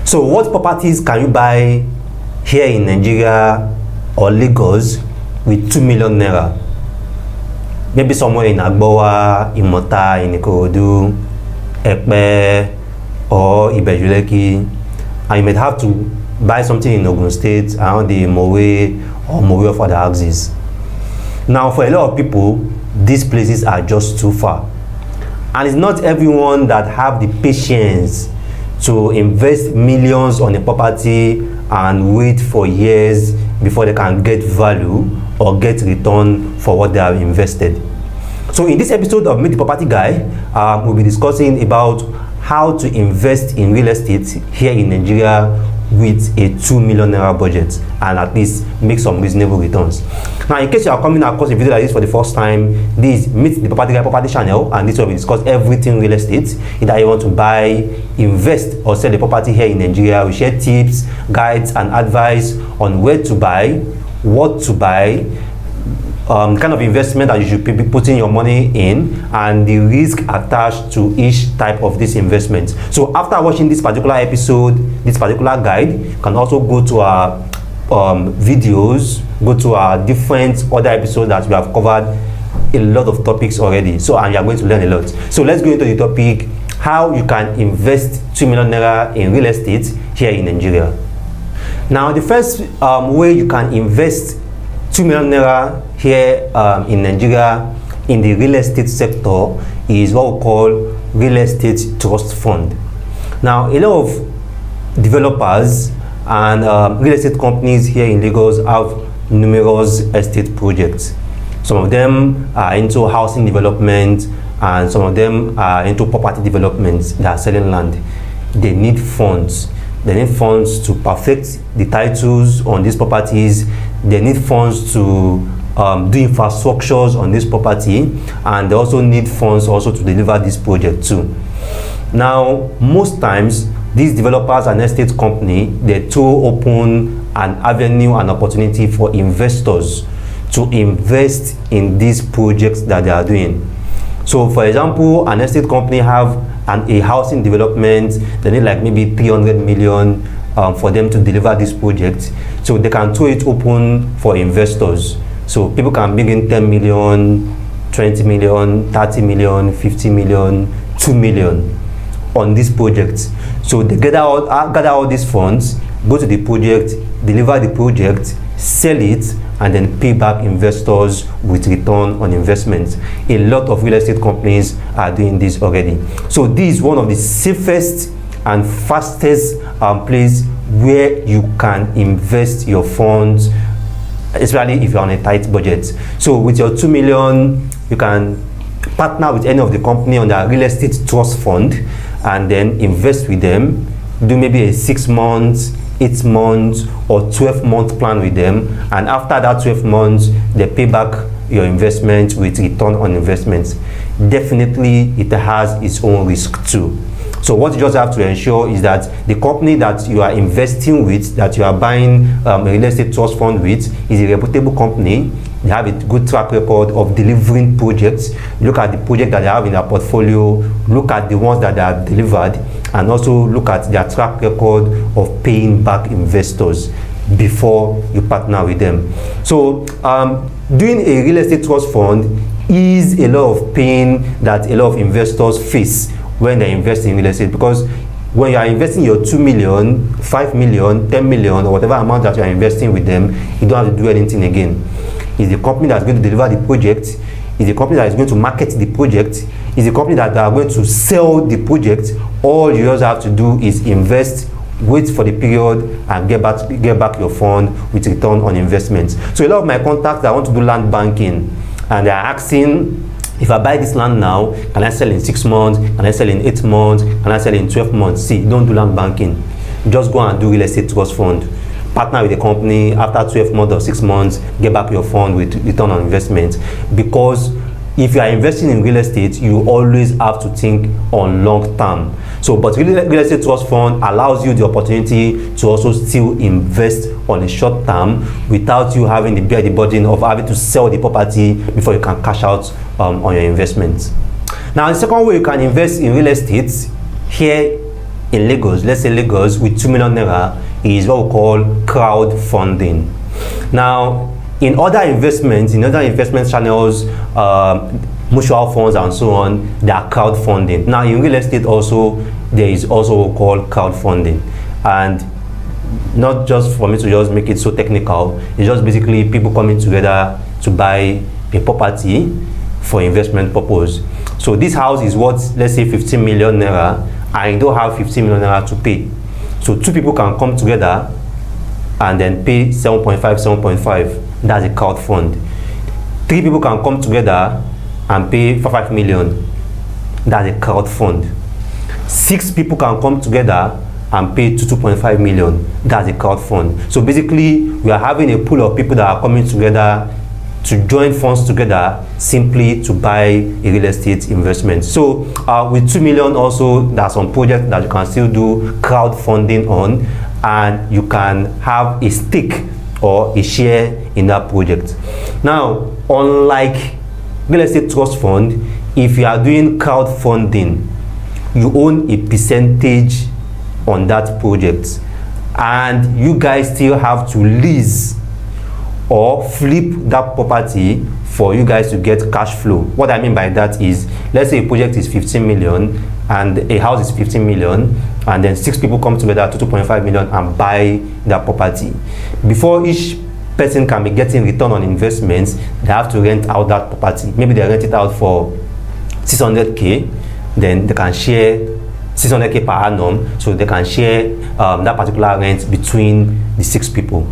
So what properties can you buy here in Nigeria or Lagos with 2 million naira? Maybe somewhere in Agbowa, Imota, in Ikorodu, Epe, or Ibejuleki, and you might have to buy something in Ogun State around the Mowe or Mowe of other axes. Now, for a lot of people, these places are just too far, and it's not everyone that have the patience to invest millions on a property and wait for years before they can get value or get return for what they have invested. So in this episode of Meet the Property Guy, we'll be discussing about how to invest in real estate here in Nigeria with a 2 million naira budget and at least make some reasonable returns. Now, in case you are coming across a video like this for the first time, this is Meet the Property Guy property channel, and this is where we discuss everything real estate. Either you want to buy, invest, or sell a property here in Nigeria, we share tips, guides, and advice on where to buy, what to buy, kind of investment that you should be putting your money in, and the risk attached to each type of this investment. So after watching this particular episode, this particular guide, you can also go to our videos, go to our different other episodes that we have covered a lot of topics already. So, and you are going to learn a lot. So let's go into the topic, how you can invest 2 million naira in real estate here in Nigeria. Now, the first way you can invest 2 million naira here in Nigeria in the real estate sector is what we call real estate trust fund. Now, a lot of developers and real estate companies here in Lagos have numerous estate projects. Some of them are into housing development, and some of them are into property development. They are selling land. They need funds. They need funds to perfect the titles on these properties. They need funds to do infrastructures on this property, and they also need funds also to deliver this project too. Now, most times, these developers and estate company, they throw open an avenue and opportunity for investors to invest in these projects that they are doing. So, for example, an estate company have a housing development, they need like maybe 300 million for them to deliver this project. So they can throw it open for investors. So people can bring in 10 million, 20 million, 30 million, 50 million, 2 million on this project. So they gather all these funds, go to the project, deliver the project, sell it, and then pay back investors with return on investment. A lot of real estate companies are doing this already. So this is one of the safest and fastest place where you can invest your funds, especially if you're on a tight budget. So with your 2 million, you can partner with any of the company on their real estate trust fund and then invest with them, do maybe a 6 months, 8 months, or 12-month plan with them, and after that 12 months, they pay back your investment with return on investment. Definitely, it has its own risk too. So what you just have to ensure is that the company that you are investing with, that you are buying a real estate trust fund with, is a reputable company. They have a good track record of delivering projects. Look at the project that they have in their portfolio, look at the ones that they have delivered, and also look at their track record of paying back investors before you partner with them. So doing a real estate trust fund is a lot of pain that a lot of investors face when they invest in real estate, because when you are investing your 2 million, 5 million, 10 million, or whatever amount that you are investing with them, you don't have to do anything again. Is the company that's going to deliver the project, is the company that is going to market the project, is the company that are going to sell the project. All you just have to do is invest, wait for the period, and get back your fund with return on investment. So a lot of my contacts that want to do land banking, and they are asking, if I buy this land now, can I sell in 6 months? Can I sell in 8 months? Can I sell in 12 months? See, don't do land banking. Just go and do real estate trust fund. Partner with the company, after 12 months or 6 months, get back your fund with return on investment. Because if you are investing in real estate, you always have to think on long term. So, but real estate trust fund allows you the opportunity to also still invest on a short term without you having to bear the burden of having to sell the property before you can cash out on your investment. Now, the second way you can invest in real estate here in Lagos, let's say Lagos, with 2 million naira is what we call crowdfunding. Now, in other investment channels, mutual funds and so on, they are crowdfunding. Now, in real estate also, there is also what we call crowdfunding. And not just for me to just make it so technical, it's just basically people coming together to buy a property for investment purpose. So this house is worth, let's say, 15 million naira, and you don't have 15 million naira to pay. So two people can come together and then pay 7.5. That's a crowd fund. Three people can come together and pay for 5 million. That's a crowd fund. 6 people can come together and pay to 2.5 million. That's a crowd fund. So basically, we are having a pool of people that are coming together to join funds together simply to buy a real estate investment. So with 2 million also, there are some projects that you can still do crowdfunding on, and you can have a stake or a share in that project. Now, unlike real estate trust fund, if you are doing crowdfunding, you own a percentage on that project, and you guys still have to lease or flip that property for you guys to get cash flow. What I mean by that is, let's say a project is 15 million and a house is 15 million, and then 6 people come together to 2.5 million and buy that property. Before each person can be getting return on investments, they have to rent out that property. Maybe they rent it out for 600k, then they can share 600k per annum, so they can share that particular rent between the 6 people.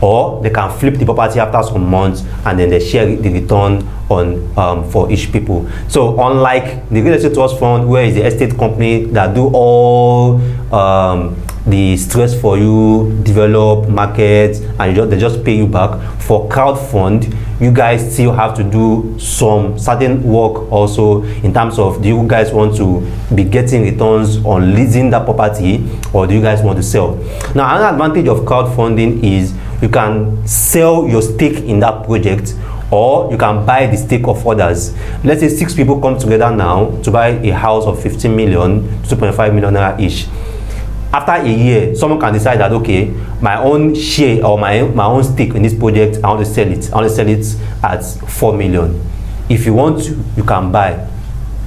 Or they can flip the property after some months and then they share the return on for each people. So unlike the real estate trust fund, where is the estate company that do all the stress for you, develop, market, and they just pay you back. For crowdfund, you guys still have to do some certain work also, in terms of, do you guys want to be getting returns on leasing that property, or do you guys want to sell? Now, another advantage of crowdfunding is you can sell your stake in that project, or you can buy the stake of others. Let's say 6 people come together now to buy a house of 15 million, 2.5 million naira each. After a year, someone can decide that, okay, my own share or my own stake in this project, I want to sell it. I want to sell it at 4 million. If you want to, you can buy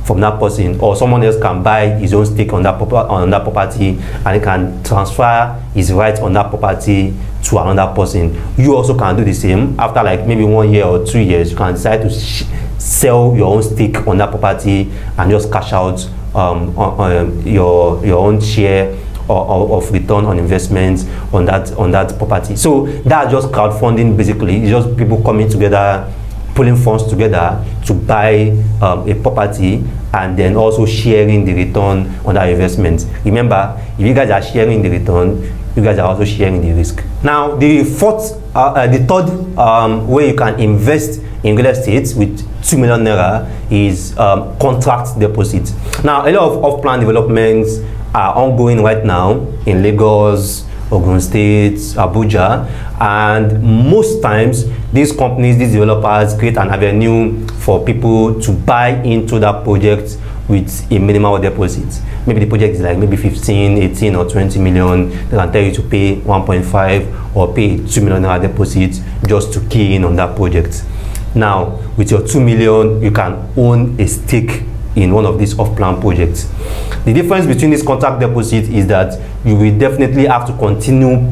from that person, or someone else can buy his own stake on that property, and he can transfer his rights on that property to another person. You also can do the same. After like maybe 1 year or 2 years, you can decide to sell your own stake on that property and just cash out your own share of return on investments on that property. So that's just crowdfunding basically. It's just people coming together, pulling funds together to buy a property, and then also sharing the return on that investment. Remember, if you guys are sharing the return, you guys are also sharing the risk. Now, the third way you can invest in real estate with 2 million naira is contract deposit. Now, a lot of off-plan developments are ongoing right now in Lagos, Ogun State, Abuja, and most times these companies, these developers create an avenue for people to buy into that project with a minimal deposit. Maybe the project is like maybe 15, 18 or 20 million. They can tell you to pay 1.5 or pay 2 million naira deposit just to key in on that project. Now, with your 2 million, you can own a stake in one of these off-plan projects. The difference between this contract deposit is that you will definitely have to continue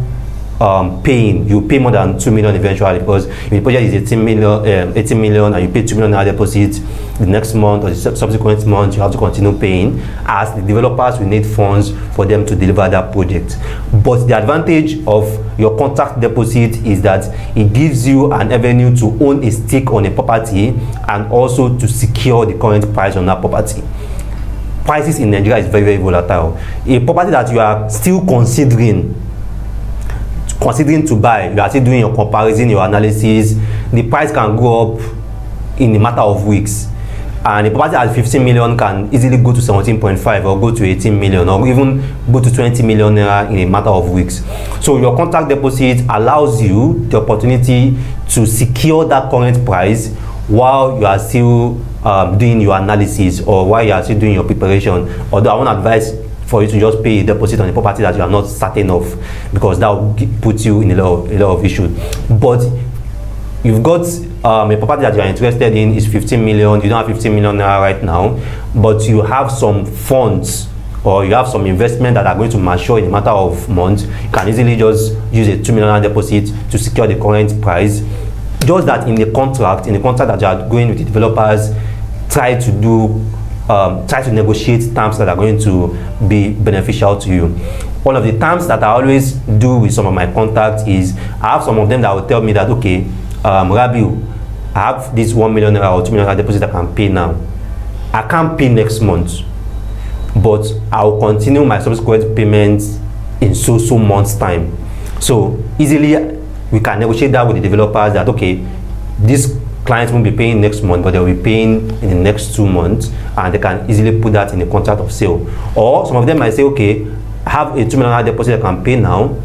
paying. You pay more than 2 million eventually, because if the project is 18 million and you pay 2 million naira deposit, the next month or the subsequent month you have to continue paying, as the developers will need funds for them to deliver that project. But the advantage of your contract deposit is that it gives you an avenue to own a stake on a property and also to secure the current price on that property. Prices in Nigeria is very, very volatile. A property that you are still considering to buy, you are still doing your comparison, your analysis, the price can go up in a matter of weeks. And a property at 15 million can easily go to 17.5 or go to 18 million or even go to 20 million naira in a matter of weeks. So your contract deposit allows you the opportunity to secure that current price while you are still doing your analysis, or while you are still doing your preparation. Although I won't advise for you to just pay a deposit on a property that you are not certain of, because that will put you in a lot of issues. But you've got a property that you are interested in is 15 million. You don't have 15 million naira right now, but you have some funds or you have some investment that are going to mature in a matter of months. You can easily just use a 2 million naira deposit to secure the current price. Just that in the contract that you are going with the developers, try to negotiate terms that are going to be beneficial to you. One of the terms that I always do with some of my contacts is I have some of them that will tell me that, okay, Rabiu, I have this 1 million naira or 2 million naira deposit I can pay now. I can't pay next month, but I will continue my subsequent payments in so months time. So easily we can negotiate that with the developers that, okay, this clients won't be paying next month, but they'll be paying in the next 2 months, and they can easily put that in the contract of sale. Or some of them might say, okay, I have a 2 million deposit I can pay now.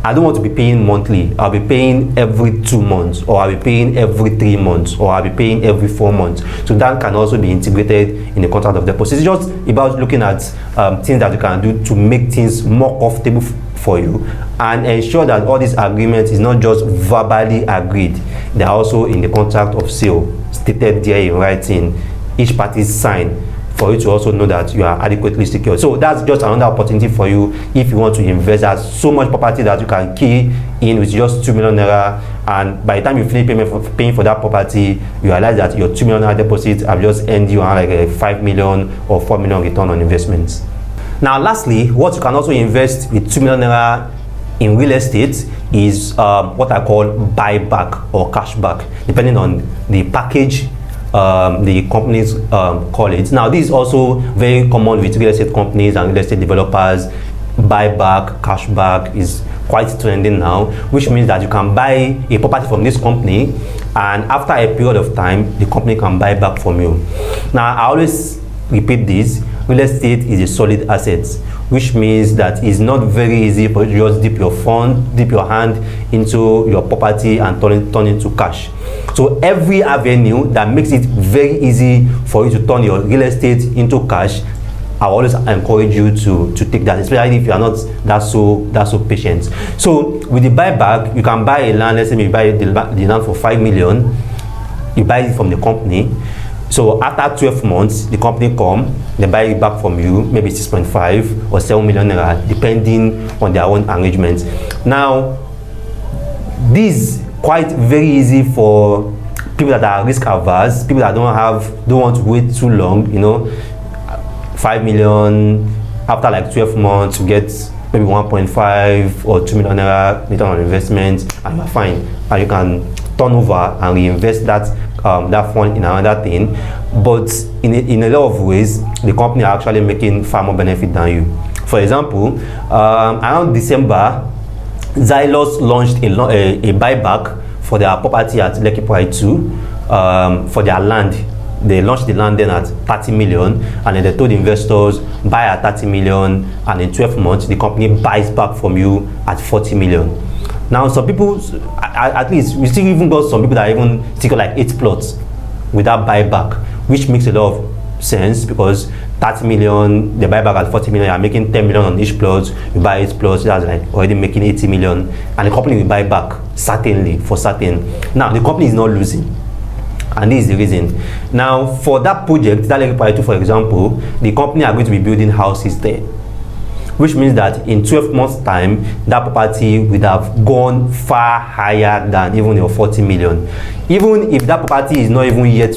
I don't want to be paying monthly. I'll be paying every 2 months, or I'll be paying every 3 months, or I'll be paying every 4 months. So that can also be integrated in the contract of deposit. It's just about looking at things that you can do to make things more comfortable for you, and ensure that all these agreements is not just verbally agreed. They are also in the contract of sale, stated there in writing. Each party sign, for you to also know that you are adequately secured. So that's just another opportunity for you if you want to invest. There's so much property that you can key in with just 2 million naira, and by the time you finish paying for that property, you realize that your 2 million naira deposit have just earned you like a 5 million or 4 million return on investments. Now lastly, what you can also invest with 2 million naira in real estate is what I call buyback or cashback, depending on the package the companies call it. Now this is also very common with real estate companies and real estate developers. Buyback, cashback is quite trending now, which means that you can buy a property from this company, and after a period of time the company can buy back from you. Now I always repeat this: real estate is a solid asset, which means that it's not very easy for you to just dip your hand into your property and turn into cash. So every avenue that makes it very easy for you to turn your real estate into cash, I always encourage you to take that, especially if you are not that so patient. So with the buyback, you can buy a land. Let's say you buy the land for 5 million, you buy it from the company. So after 12 months, the company come, they buy it back from you, maybe 6.5 or 7 million naira, depending on their own arrangements. Now, this is quite very easy for people that are risk averse, people that don't want to wait too long. 5 million after like 12 months, you get maybe 1.5 or 2 million naira return on investment, and you're fine, and you can turn over and reinvest that fund in another thing. But in a lot of ways, the company are actually making far more benefit than you. For example, around December, Xylos launched a buyback for their property at Lekki Pride 2 for their land. They launched the land then at 30 million, and then they told investors buy at 30 million, and in 12 months the company buys back from you at 40 million. Now some people, at least we still even got some people that even still got like 8 plots with that buyback, which makes a lot of sense, because 30 million, they buy back at 40 million, you are making 10 million on each plot. You buy 8 plots, that's like already making 80 million, and the company will buy back certainly, for certain. Now the company is not losing, and this is the reason. Now for that project, that Lekki Pride 2 for example, the company are going to be building houses there, which means that in 12 months time, that property would have gone far higher than even your 40 million. Even if that property is not even yet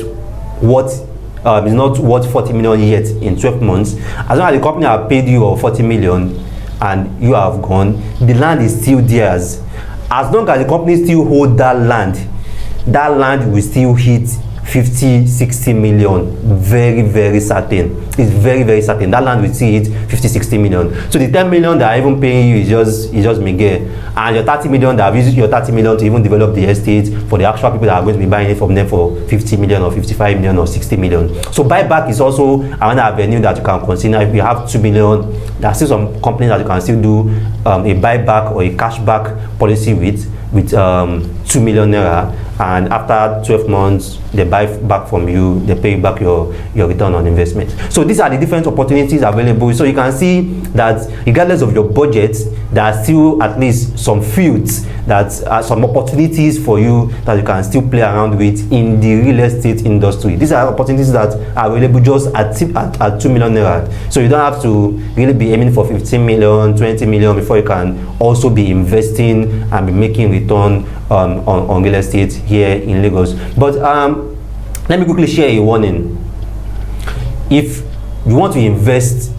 worth is not worth 40 million yet in 12 months, as long as the company have paid you 40 million and you have gone, the land is still theirs. As long as the company still hold that land will still hit 50-60 million. Very, very certain. It's very, very certain that land will still hit 50-60 million. So the 10 million that I even paying you is just mega, and your 30 million that have used your 30 million to even develop the estate for the actual people that are going to be buying it from them for 50 million or 55 million or 60 million. So buyback is also another avenue that you can consider. If you have 2 million, there are still some companies that you can still do a buyback or a cashback policy with 2 million naira, and after 12 months they buy back from you, they pay you back your return on investment. So these are the different opportunities available. So you can see that regardless of your budget, there are still at least some fields that are some opportunities for you that you can still play around with in the real estate industry. These are opportunities that are available just at 2 million naira. So you don't have to really be aiming for 15 million, 20 million before you can also be investing and be making return on real estate here in Lagos. But let me quickly share a warning. If you want to invest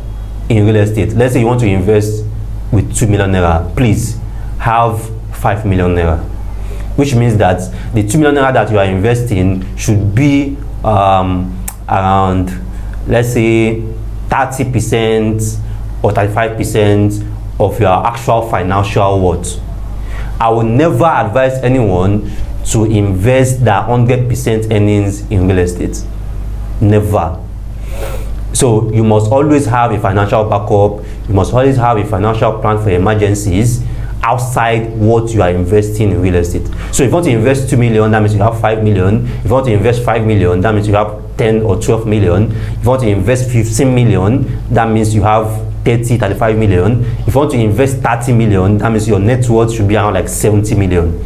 in real estate, let's say you want to invest with 2 million naira, please have 5 million naira, which means that the 2 million naira that you are investing should be around, let's say, 30% or 35% of your actual financial worth. I will never advise anyone to invest their 100% earnings in real estate. Never. So you must always have a financial backup. You must always have a financial plan for emergencies outside what you are investing in real estate. So if you want to invest 2 million, that means you have 5 million. If you want to invest 5 million, that means you have 10 or 12 million. If you want to invest 15 million, that means you have 30, 35 million. If you want to invest 30 million, that means your net worth should be around like 70 million.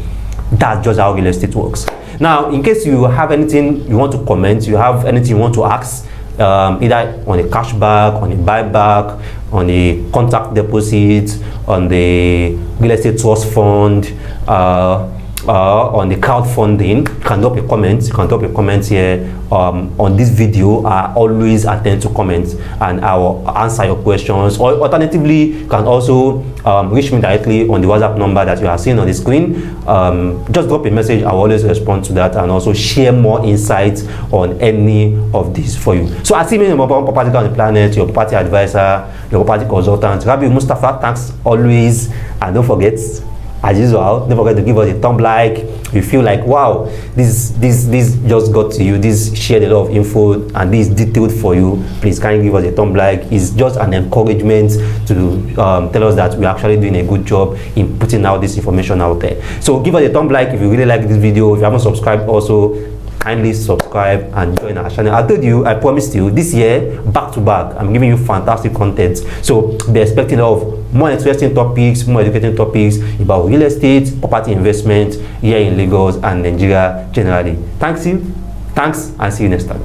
That's just how real estate works. Now, in case you have anything you want to comment, you have anything you want to ask, either on a cashback, on a buyback, on a contact deposit, on the real estate trust fund, on the crowdfunding, you can drop a comment. You can drop a comment here on this video. I always attend to comments and I will answer your questions. Or alternatively, you can also reach me directly on the WhatsApp number that you are seeing on the screen. Just drop a message. I will always respond to that and also share more insights on any of these for you. So I see me, number one property on the planet, your property advisor, your property consultant, Rabi Mustafa. Thanks always, and don't forget, as usual, don't forget to give us a thumb like. You feel like, wow, this just got to you, this shared a lot of info and this is detailed for you. Please kindly give us a thumb like. It's just an encouragement to tell us that we're actually doing a good job in putting out this information out there. So give us a thumb like if you really like this video. If you haven't subscribed, also kindly subscribe and join our channel. I told you, I promised you, this year, back to back, I'm giving you fantastic content. So be expecting a lot of more interesting topics, more educating topics about real estate, property investment here in Lagos and Nigeria generally. Thanks, and see you next time.